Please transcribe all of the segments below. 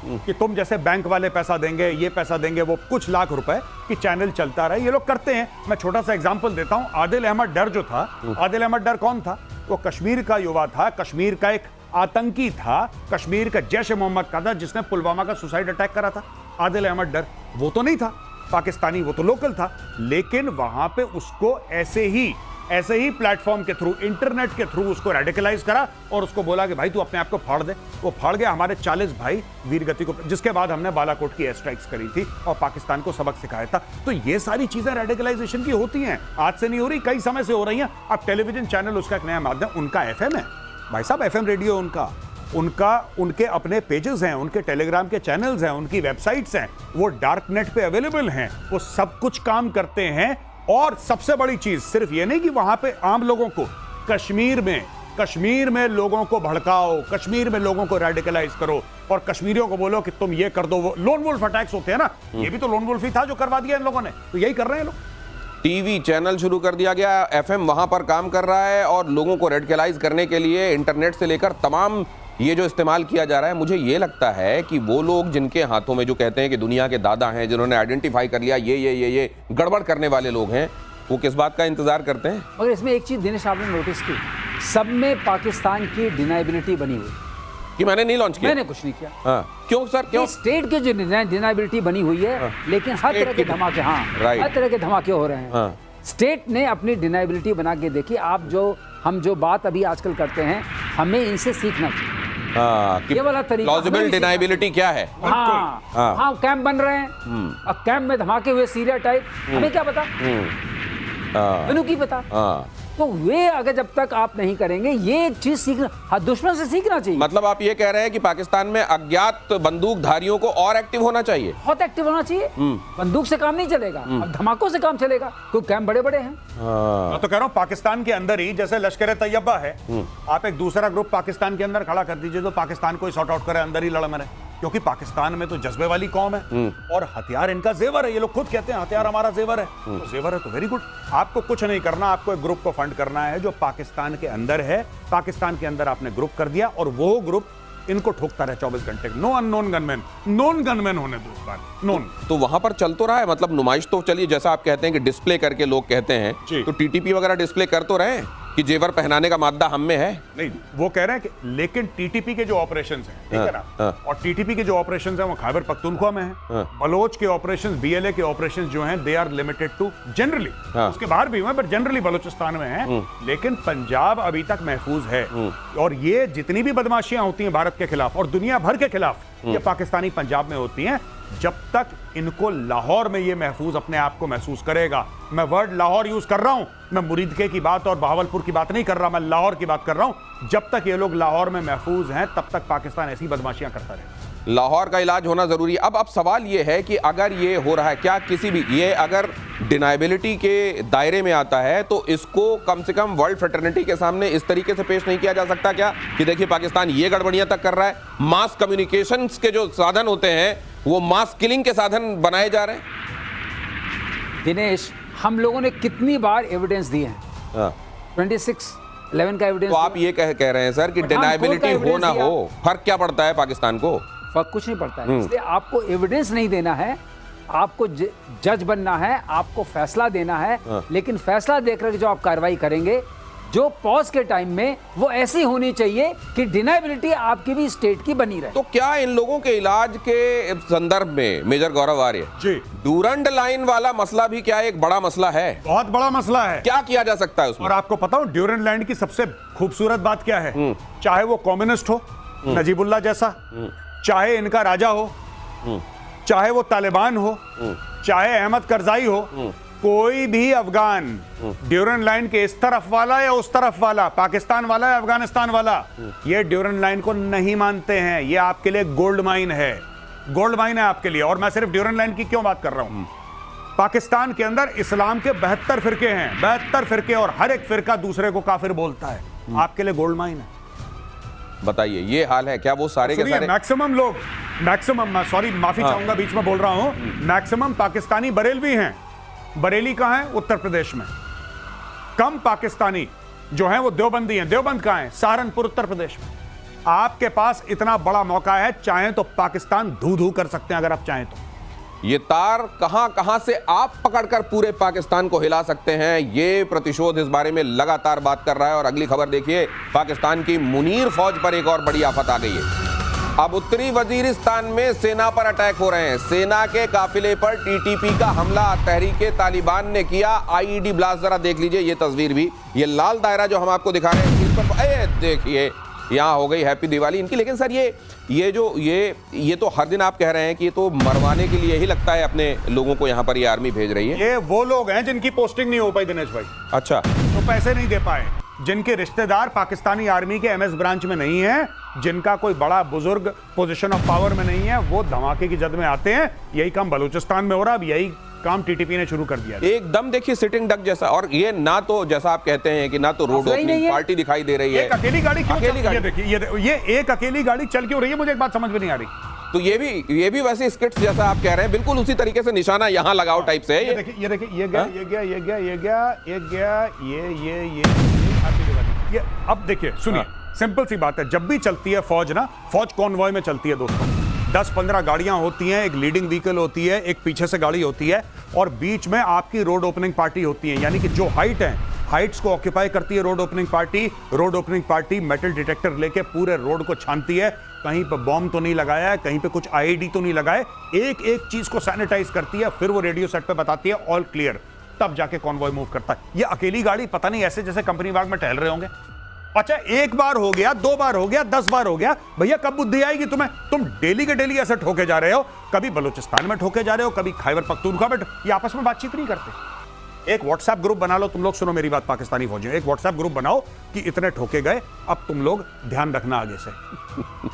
कि तुम जैसे बैंक वाले पैसा देंगे, ये पैसा देंगे, वो कुछ लाख रुपए कि चैनल चलता रहे, ये लोग करते हैं। मैं छोटा सा एग्जांपल देता हूं। आदिल अहमद डर जो था, आदिल अहमद डर कौन था? वो कश्मीर का युवा था, कश्मीर का एक आतंकी था, कश्मीर का जैश ए मोहम्मद का था, जिसने पुलवामा का सुसाइड अटैक करा था। आदिल अहमद डर वो तो नहीं था पाकिस्तानी, वो तो लोकल था, लेकिन वहां पे उसको ऐसे ही प्लेटफॉर्म के थ्रू, इंटरनेट के थ्रू उसको रेडिकलाइज करा और उसको बोला कि भाई तू अपने आप को फाड़ दे। वो फाड़ गया। हमारे 40 भाई वीरगति को, जिसके बाद हमने बालाकोट की एयर स्ट्राइक्स करी थी और पाकिस्तान को सबक सिखाया था। तो ये सारी चीजें रेडिकलाइजेशन की होती हैं, आज से नहीं हो रही, कई समय से हो रही हैं। अब टेलीविजन चैनल उसका एक नया माध्यम, उनका FM है भाई साहब, FM रेडियो उनके अपने पेजेस हैं, उनके टेलीग्राम के चैनल्स हैं, उनकी वेबसाइट्स हैं, वो डार्क नेट पे अवेलेबल हैं, वो सब कुछ काम करते हैं। और सबसे बड़ी चीज सिर्फ ये नहीं कि वहां पे आम लोगों को, कश्मीर में लोगों को भड़काओ, कश्मीर में लोगों को रेडिकलाइज करो और कश्मीरियों को बोलो कि तुम ये कर दो। वो लोन वुल्फ अटैक्स होते हैं ना, ये भी तो लोन वुल्फ ही था जो करवा दिया इन लोगों ने। तो यही कर रहे हैं लोग। टीवी चैनल शुरू कर दिया गया, FM वहां पर काम कर रहा है और लोगों को रेडिकलाइज करने के लिए इंटरनेट से लेकर तमाम ये जो इस्तेमाल किया जा रहा है। मुझे ये लगता है कि वो लोग जिनके हाथों में, जो कहते हैं कि दुनिया के दादा हैं, जिन्होंने आइडेंटिफाई कर लिया ये गड़बड़ करने वाले लोग हैं, वो किस बात का इंतजार करते हैं? मगर इसमें एक चीज दिनेश आपने नोटिस की, सब में पाकिस्तान की डिनाइबिलिटी बनी हुई कि मैंने नहीं लॉन्च किया, मैंने कुछ नहीं किया। हाँ, क्यों सर, क्यों? स्टेट की जो डिनाइबिलिटी बनी हुई है, लेकिन हर तरह के धमाके, हर तरह के धमाके हो रहे हैं। स्टेट ने अपनी डिनाइबिलिटी बना के देखी। हम जो बात अभी आजकल करते हैं, हमें इनसे सीखना चाहिए। ये वाला तरीका, प्लॉजिबल डिनाइबिलिटी क्या है? हाँ, कैंप बन रहे हैं, अब कैंप में धमाके हुए सीरिया टाइप, हमें क्या पता, इन्हों की पता। तो वे अगर जब तक आप नहीं करेंगे, ये एक चीज सीखना, दुश्मन से सीखना चाहिए। मतलब आप ये कह रहे हैं कि पाकिस्तान में अज्ञात बंदूकधारियों को और एक्टिव होना चाहिए? बहुत एक्टिव होना चाहिए। बंदूक से काम नहीं चलेगा, अब धमाकों से काम चलेगा, क्योंकि कैंप बड़े बड़े हैं। मैं तो कह रहा हूँ पाकिस्तान के अंदर ही, जैसे लश्कर तैयबा है, आप एक दूसरा ग्रुप पाकिस्तान के अंदर खड़ा कर दीजिए तो पाकिस्तान को सॉर्ट आउट करे, अंदर ही लड़ मरे। क्योंकि पाकिस्तान में तो जज्बे वाली कौम है और हथियार इनका जेवर है। ये लोग खुद कहते हैं हथियार हमारा जेवर है, तो जेवर है तो वेरी गुड। आपको कुछ नहीं करना, आपको एक ग्रुप को फंड करना है जो पाकिस्तान के अंदर है। पाकिस्तान के अंदर आपने ग्रुप कर दिया और वो ग्रुप इनको ठोकता रहे 24 घंटे। No unknown gunman, known gunman होने दो इस बार, नोन। तो वहां पर चल तो रहा है, मतलब नुमाइश तो चलिए, जैसा आप कहते हैं कि डिस्प्ले करके लोग कहते हैं, तो TTP वगैरह डिस्प्ले कर तो रहे हैं कि जेवर पहनाने का मादा हम में है? नहीं, वो कह रहे हैं कि लेकिन TTP के जो ऑपरेशंस हैं, ठीक है ना, और TTP के जो ऑपरेशंस हैं वो खैबर पख्तूनख्वा में हैं। बलोच के ऑपरेशंस, BLA के ऑपरेशंस जो हैं, they are limited to generally, उसके बाहर भी हुए पर जनरली बलोचिस्तान में हैं। लेकिन पंजाब अभी तक महफूज है। और ये जितनी भी बदमाशियां होती हैं भारत के खिलाफ और दुनिया भर के खिलाफ, ये पाकिस्तानी पंजाब में होती हैं। जब तक इनको लाहौर में ये महफूज अपने आप को महसूस करेगा, मैं वर्ड लाहौर यूज कर रहा हूं, मैं मुरीदके की बात और बहावलपुर की बात नहीं कर रहा, मैं लाहौर की बात कर रहा हूं। जब तक ये लोग लाहौर में महफूज हैं, तब तक पाकिस्तान ऐसी बदमाशियां करता रहेगा। लाहौर का इलाज होना जरूरी है। अब सवाल ये है कि अगर ये हो रहा है, क्या किसी भी, ये अगर डिनाइबिलिटी के दायरे में आता है, तो इसको कम से कम वर्ल्ड फ्रेटर्निटी के सामने इस तरीके से पेश नहीं किया जा सकता क्या कि देखिए पाकिस्तान ये गड़बड़ियां तक कर रहा है? मास कम्युनिकेशंस के जो साधन होते हैं वो मास किलिंग के साधन बनाए जा रहे हैं। दिनेश, हम लोगों ने कितनी बार एविडेंस दिए हैं, 26/11 का एविडेंस। तो आप ये कह रहे हैं सर कि डिनाइबिलिटी हो ना हो, फर्क क्या पड़ता है पाकिस्तान को? फर्क कुछ नहीं पड़ता है। इसलिए आपको एविडेंस नहीं देना है, आपको जज बनना है, आपको फैसला देना है। लेकिन फैसला देकर जो आप कार्रवाई करेंगे, जो पॉज के टाइम में, वो ऐसी होनी चाहिए कि डिनाइबिलिटी आपकी भी स्टेट की बनी रहे। तो क्या इन लोगों के इलाज के संदर्भ में मेजर गौरव आर्य जी, डूरंड लाइन वाला मसला भी क्या एक बड़ा मसला है? बहुत बड़ा मसला है। क्या किया जा सकता है उसमें? और आपको पता हो ड्यूरंड लाइन की सबसे खूबसूरत बात क्या है? चाहे वो कम्युनिस्ट हो, नजीबुल्ला जैसा, चाहे इनका राजा हो, चाहे वो तालिबान हो, चाहे अहमद करजाई हो, कोई भी अफगान ड्यूरंड लाइन के इस तरफ वाला या उस तरफ वाला, पाकिस्तान वाला या अफगानिस्तान वाला, ये ड्यूरंड लाइन को नहीं मानते हैं। ये आपके लिए गोल्ड माइन है, गोल्ड माइन है आपके लिए। और मैं सिर्फ ड्यूरंड लाइन की क्यों बात कर रहा हूं? पाकिस्तान के अंदर इस्लाम के 72 फिरके हैं, 72 फिरके, और हर एक फिरका दूसरे को काफिर बोलता है। आपके लिए गोल्ड माइन है। बताइए, ये हाल है क्या? वो सारे के सारे मैक्सिमम लोग, मैक्सिमम, सॉरी माफी चाहूंगा, बीच में बोल रहा हूं, मैक्सिमम पाकिस्तानी बरेलवी हैं। बरेली कहां है? उत्तर प्रदेश में। कम पाकिस्तानी जो हैं वो देवबंदी हैं। देवबंद कहां है? सहारनपुर, उत्तर प्रदेश में। आपके पास इतना बड़ा मौका है, चाहें तो पाकिस्तान धू धू कर सकते हैं अगर आप चाहें तो। ये तार कहां से आप पकड़कर पूरे पाकिस्तान को हिला सकते हैं, ये प्रतिशोध इस बारे में लगातार बात कर रहा है। और अगली खबर देखिए, पाकिस्तान की मुनीर फौज पर एक और बड़ी आफत आ गई है। अब उत्तरी वजीरिस्तान में सेना पर अटैक हो रहे हैं। सेना के काफिले पर टीटीपी का हमला तहरीके तालिबान ने किया। आईईडी ब्लास्ट, जरा देख लीजिए ये तस्वीर भी, ये लाल दायरा जो हम आपको दिखा रहे हैं, इस पर देखिए यहाँ हो गई हैप्पी दिवाली इनकी। लेकिन सर ये तो हर दिन आप कह रहे हैं कि ये तो मरवाने के लिए ही लगता है अपने लोगों को, यहाँ पर ये आर्मी भेज रही है। ये वो लोग हैं जिनकी पोस्टिंग नहीं हो पाई दिनेश भाई। अच्छा, तो पैसे नहीं दे पाए, जिनके रिश्तेदार पाकिस्तानी आर्मी के एमएस ब्रांच में नहीं है, जिनका कोई बड़ा बुजुर्ग पोजीशन ऑफ पावर में नहीं है, वो धमाके की जद में आते हैं। यही काम बलूचिस्तान में हो रहा है, अब यही काम टीटीपी ने शुरू कर दिया। एकदम देखिए सिटिंग डक जैसा। और ये ना तो जैसा आप कहते हैं कि ना तो रोड ओपनिंग पार्टी दिखाई दे रही है। एक अकेली गाड़ी क्यों अकेली गाड़ी देखिए, ये एक अकेली गाड़ी चल क्यों रही है, मुझे एक बात समझ में नहीं आ रही। तो ये भी वैसे स्किट्स जैसा आप कह रहे हैं, बिल्कुल उसी तरीके से निशाना यहाँ लगाओ टाइप से। ये देखिए ये अब देखिए सुनिए, सिंपल सी बात है, जब भी चलती है फौज ना, फौज कॉन्वॉय में चलती है दोस्तों। 10-15 गाड़ियां होती हैं, एक लीडिंग व्हीकल होती है, एक पीछे से गाड़ी होती है, और बीच में आपकी रोड ओपनिंग पार्टी होती है। यानी कि जो हाइट्स को ऑक्यूपाई करती है road opening party metal detector लेके पूरे रोड को छानती है, कहीं पे बॉम्ब तो नहीं लगाया है, कहीं पे कुछ आईईडी तो नहीं लगाए, एक एक चीज को सैनिटाइज करती है, फिर वो रेडियो सेट पे बताती है ऑल क्लियर, तब जाके कॉन्वॉय मूव करता है। ये अकेली गाड़ी पता नहीं ऐसे जैसे कंपनी बाग में टहल रहे होंगे। अच्छा, एक बार हो गया, 2 बार हो गया, 10 बार हो गया, भैया कब बुद्धि आएगी तुम्हें? तुम डेली के डेली ऐसे ठोके जा रहे हो, कभी बलूचिस्तान में ठोके जा रहे हो, कभी खैबर पख्तूनख्वा में, ये आपस में बातचीत नहीं करते। एक व्हाट्सएप ग्रुप बना लो, तुम लोग सुनो मेरी बात पाकिस्तानी फौजियों, एक व्हाट्सएप ग्रुप बनाओ कि इतने ठोके गए, अब तुम लोग ध्यान रखना आगे से।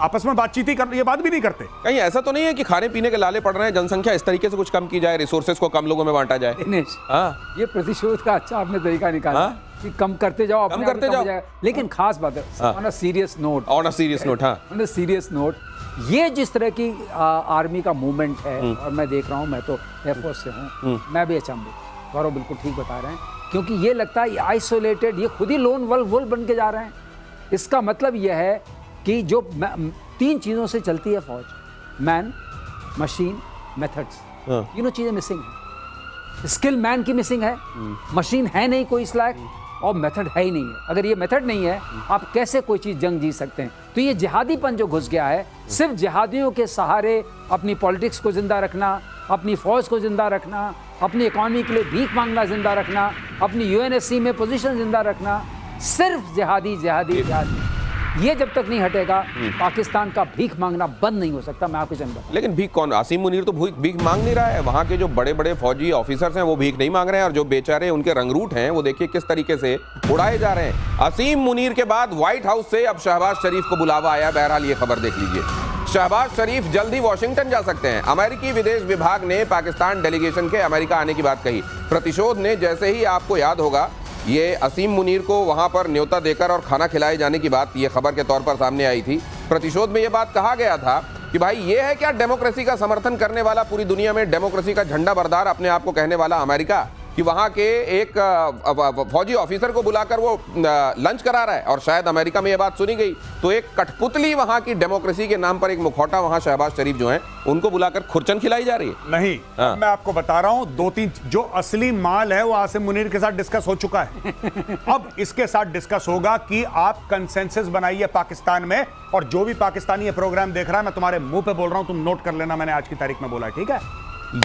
आपस में बातचीत ही कर, ये बात भी नहीं करते। कहीं ऐसा तो नहीं है कि खाने पीने के लाले पड़ रहे हैं, जनसंख्या इस तरीके से कुछ कम की जाए, रिसोर्सेज को कम लोगों में बांटा जाए? दिनेश, ये प्रतिशोध का अच्छा आपने तरीका निकाला कि कम करते जाओ, कम करते जाओ। लेकिन खास बात है, ऑन अ सीरियस नोट, ये जिस तरह की आर्मी का मूवमेंट है, और मैं देख रहा हूँ, मैं तो एयरफोर्स से हूँ, मैं भी अचंभित। गौरव बिल्कुल ठीक बता रहे हैं, क्योंकि ये लगता है आइसोलेटेड, ये खुद ही लोन वुल्फ बन के जा रहे हैं। इसका मतलब यह है कि जो 3 चीज़ों से चलती है फौज, मैन, मशीन, मेथड्स, तीनों चीज़ें मिसिंग हैं। स्किल मैन की मिसिंग है, मशीन है नहीं कोई इस लायक, और मेथड है ही नहीं है। अगर ये मेथड नहीं है, आप कैसे कोई चीज़ जंग जीत सकते हैं? तो ये जिहादीपन जो घुस गया है, सिर्फ जिहादियों के सहारे अपनी पॉलिटिक्स को जिंदा रखना, अपनी फौज को जिंदा रखना, अपनी इकॉनमी के लिए भीख मांगना जिंदा रखना, अपनी यूएनएससी में पोजीशन जिंदा रखना, सिर्फ जिहादी, ये जब तक नहीं हटेगा, पाकिस्तान का भीख मांगना बंद नहीं हो सकता। मैं आपको जानता हूं। लेकिन भीख कौन? आसिम मुनीर तो भीख मांग नहीं रहा है, वहां के जो बड़े बड़े फौजी ऑफिसर्स हैं वो भीख नहीं मांग रहे हैं, और जो बेचारे उनके रंगरूट हैं वो देखिए किस तरीके से उड़ाए जा रहे हैं। आसिम मुनीर के बाद व्हाइट हाउस से अब शहबाज शरीफ को बुलावा आया। बहरहाल ये खबर देख लीजिए, शहबाज शरीफ जल्द ही वॉशिंगटन जा सकते हैं। अमेरिकी विदेश विभाग ने पाकिस्तान डेलीगेशन के अमेरिका आने की बात कही। प्रतिशोध ने, जैसे ही आपको याद होगा, ये असीम मुनीर को वहां पर न्योता देकर और खाना खिलाए जाने की बात ये खबर के तौर पर सामने आई थी। प्रतिशोध में ये बात कहा गया था कि भाई ये है क्या डेमोक्रेसी का समर्थन करने वाला, पूरी दुनिया में डेमोक्रेसी का झंडा बरदार अपने आप को कहने वाला अमेरिका, कि वहां के एक फौजी ऑफिसर को बुलाकर वो लंच करा रहा है। और शायद अमेरिका में ये बात सुनी गई तो एक कठपुतली वहां की डेमोक्रेसी के नाम पर, एक मुखौटा वहां शहबाज शरीफ जो हैं उनको बुलाकर खुरचन खिलाई जा रही है। नहीं, मैं आपको बता रहा हूं, 2-3 जो असली माल है वो आसिम मुनीर के साथ डिस्कस हो चुका है। अब इसके साथ डिस्कस होगा कि आप कंसेंसस बनाइए पाकिस्तान में, और जो भी पाकिस्तानी ये प्रोग्राम देख रहा है, मैं तुम्हारे मुंह पे बोल रहा हूं, तुम नोट कर लेना, मैंने आज की तारीख में बोला, ठीक है?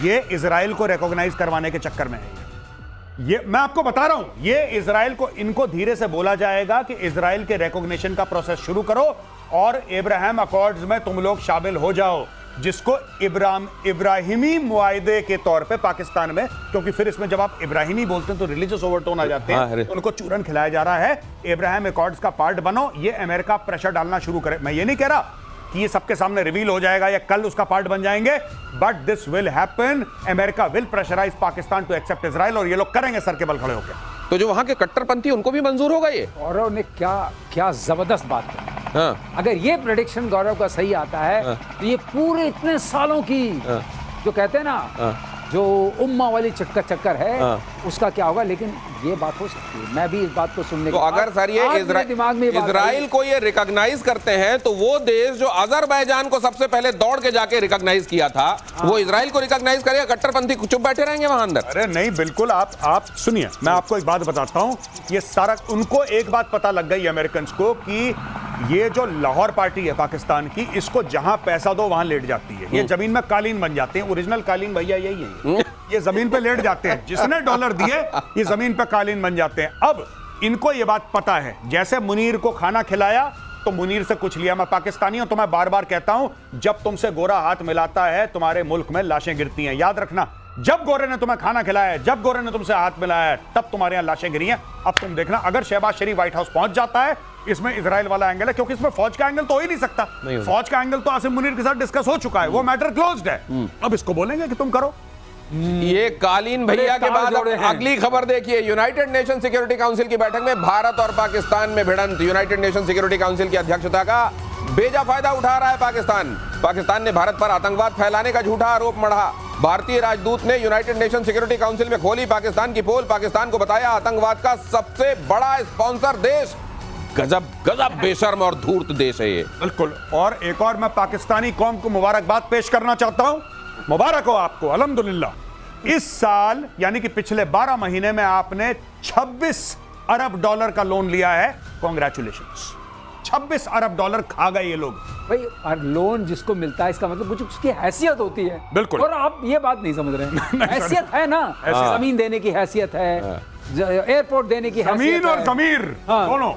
ये इजराइल को रिकॉग्नाइज करवाने के चक्कर में है। ये मैं आपको बता रहा हूं, ये इजराइल को, इनको धीरे से बोला जाएगा कि इजराइल के रिकॉग्निशन का प्रोसेस शुरू करो और इब्राहिम अकॉर्ड्स में तुम लोग शामिल हो जाओ, जिसको इब्राहिमी मुआहदे के तौर पे पाकिस्तान में, क्योंकि फिर इसमें जब आप इब्राहिमी बोलते हैं तो रिलीजियस ओवरटोन आ जाते हैं, उनको चूरन खिलाया जा रहा है। इब्राहिम अकॉर्ड्स का पार्ट बनो, ये अमेरिका प्रेशर डालना शुरू करे। मैं ये नहीं कह रहा कि ये सबके सामने रिवील हो जाएगा या कल उसका पार्ट बन जाएंगे, but this will happen. America will pressurise Pakistan to accept Israel, और ये लोग करेंगे सर के बल खड़े होकर। तो जो वहां के कट्टरपंथी उनको भी मंजूर होगा ये? गौरव ने क्या जबरदस्त बात की। अगर ये प्रेडिक्शन गौरव का सही आता है, तो ये पूरे इतने सालों की जो कहते हैं ना जो उम्मा वाली चक्कर है उसका क्या होगा, लेकिन ये बात हो सकती है। मैं भी इस बात को सुनने तो अगर सर ये दिमाग में इजराइल को ये रिकॉग्नाइज करते हैं तो वो देश जो अजरबैजान को सबसे पहले दौड़ के जाके रिकॉग्नाइज किया था वो इजराइल को रिकॉग्नाइज करेगा, कट्टरपंथी चुप बैठे रहेंगे वहां अंदर? अरे नहीं, बिल्कुल। आप सुनिए, मैं आपको एक बात बताता हूं। ये सारा उनको एक बात पता लग गई अमेरिकन को कि ये जो लाहौर पार्टी है पाकिस्तान की, इसको जहां पैसा दो वहां लेट जाती है। ये जमीन में कालीन बन जाते हैं। ओरिजिनल कालीन भैया यही है, ये जमीन पे लेट जाते हैं। जिसने डॉलर दिए ये जमीन पे कालीन बन जाते हैं। अब इनको ये बात पता है, जैसे मुनीर को खाना खिलाया तो मुनीर से कुछ लिया। मैं पाकिस्तानी हूं तो मैं बार बार कहता हूं, जब तुमसे गोरा हाथ मिलाता है तुम्हारे मुल्क में लाशें गिरती हैं। याद रखना, जब गोरे ने तुम्हें खाना खिलाया है, जब गोरे ने तुमसे हाथ मिलाया है, तब तुम्हारे यहां लाशें गिरी हैं। अब तुम देखना, अगर शहबाज शरीफ व्हाइट हाउस पहुंच जाता है, इसमें इजराइल वाला एंगल है, क्योंकि इसमें फौज का एंगल तो हो ही नहीं सकता। फौज का एंगल तो आसिम मुनीर के साथ डिस्कस हो चुका है, वो मैटर क्लोज्ड है। अब इसको बोलेंगे कि तुम करो। ये कालीन भैया के बाद अगली खबर देखिए। यूनाइटेड नेशन सिक्योरिटी काउंसिल की बैठक में भारत और पाकिस्तान में भिड़ंत। यूनाइटेड नेशन सिक्योरिटी काउंसिल की अध्यक्षता का बेजा फायदा उठा रहा है पाकिस्तान ने भारत पर आतंकवाद फैलाने का झूठा आरोप मढ़ा। भारतीय राजदूत ने यूनाइटेड नेशन सिक्योरिटी काउंसिल में खोली पाकिस्तान की पोल, पाकिस्तान को बताया आतंकवाद का सबसे बड़ा स्पॉन्सर देश। गजब बेशर्म और धूर्त देश है ये। बिल्कुल। और एक और मैं पाकिस्तानी कौम को मुबारकबाद पेश करना चाहता हूं। मुबारक हो आपको, अल्हम्दुलिल्लाह। इस साल यानी कि पिछले 12 महीने में आपने 26 अरब डॉलर का लोन लिया है। कॉन्ग्रेचुलेशंस। 26 अरब डॉलर खा गए ये लोग। भाई लोन जिसको मिलता है इसका मतलब कुछ उसकी हैसियत होती है। बिल्कुल। और आप ये बात नहीं समझ रहे हैं। हैसियत है ना, जमीन देने की हैसियत है, एयरपोर्ट देने की हैसियत है, जमीन और जमीर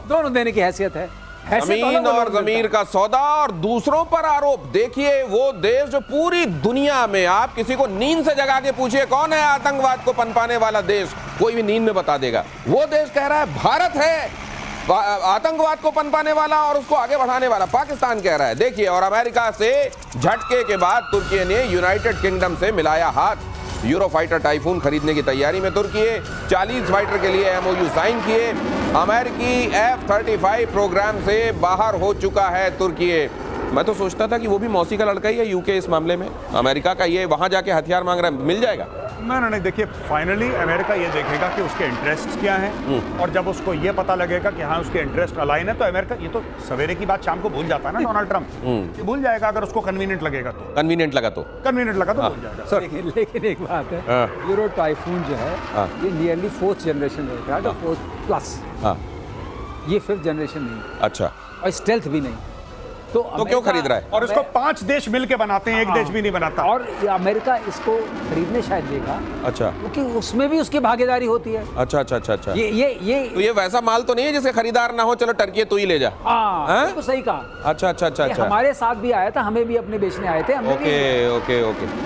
दोनों देने की हैसियत है। जमीन और जमीर का सौदा और दूसरों पर आरोप। देखिए वो देश जो पूरी दुनिया में, आप किसी को नींद से जगा के पूछिए कौन है आतंकवाद को पनपाने वाला देश, कोई भी नींद में बता देगा। वो देश कह रहा है भारत है आतंकवाद को पनपाने वाला और उसको आगे बढ़ाने वाला, पाकिस्तान कह रहा है। देखिए, और अमेरिका से झटके के बाद तुर्की ने यूनाइटेड किंगडम से मिलाया हाथ। यूरोफाइटर टाइफून खरीदने की तैयारी में तुर्की 40 फाइटर के लिए एमओयू साइन किए। अमेरिकी F-35 प्रोग्राम से बाहर हो चुका है तुर्की। मैं तो सोचता था कि वो भी मौसी का लड़का ही है यूके इस मामले में। अमेरिका का ये वहां जाके हथियार मांग रहा है, मिल जाएगा? नहीं, देखिए फाइनली अमेरिका ये देखेगा कि उसके इंटरेस्ट क्या हैं, और जब उसको ये पता लगेगा कि हाँ उसके इंटरेस्ट अलाइन है, तो अमेरिका, ये तो सवेरे की बात शाम को भूल जाता है ना डोनाल्ड ट्रंप, ये भूल जाएगा अगर उसको कन्वीनियंट लगेगा तो। कन्वीनियंट लगा तो भूल जाएगा सर। लेकिन एक बात है, यूरो टाइफून जो है ये नियरली 4th जनरेशन है, 4th प्लस। ये 5th जनरेशन नहीं। अच्छा। और स्टेल्थ भी नहीं। तो क्यों खरीद रहा है? और इसको 5 देश मिलके बनाते हैं, एक देश भी नहीं बनाता। और अमेरिका इसको खरीदने शायद देगा। अच्छा। क्योंकि उसमें भी उसकी भागीदारी होती है। अच्छा। तो ये वैसा माल तो नहीं है जिसके खरीदार ना हो, चलो टर्की तू ही ले जा। हाँ, तो सही कहा। अच्छा। हमारे साथ भी आया था, हमें भी अपने बेचने आए थे। ओके।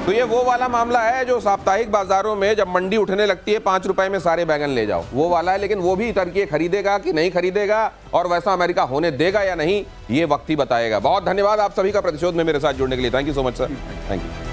तो ये वो वाला मामला है जो साप्ताहिक बाजारों में जब मंडी उठने लगती है 5 रुपए में सारे बैगन ले जाओ, वो वाला है। लेकिन वो भी टर्की खरीदेगा कि नहीं खरीदेगा, और वैसा अमेरिका होने देगा या नहीं, ये वक्त ही बताएगा। बहुत धन्यवाद आप सभी का प्रतिशोध में मेरे साथ जुड़ने के लिए। Thank you so much sir. Thank you.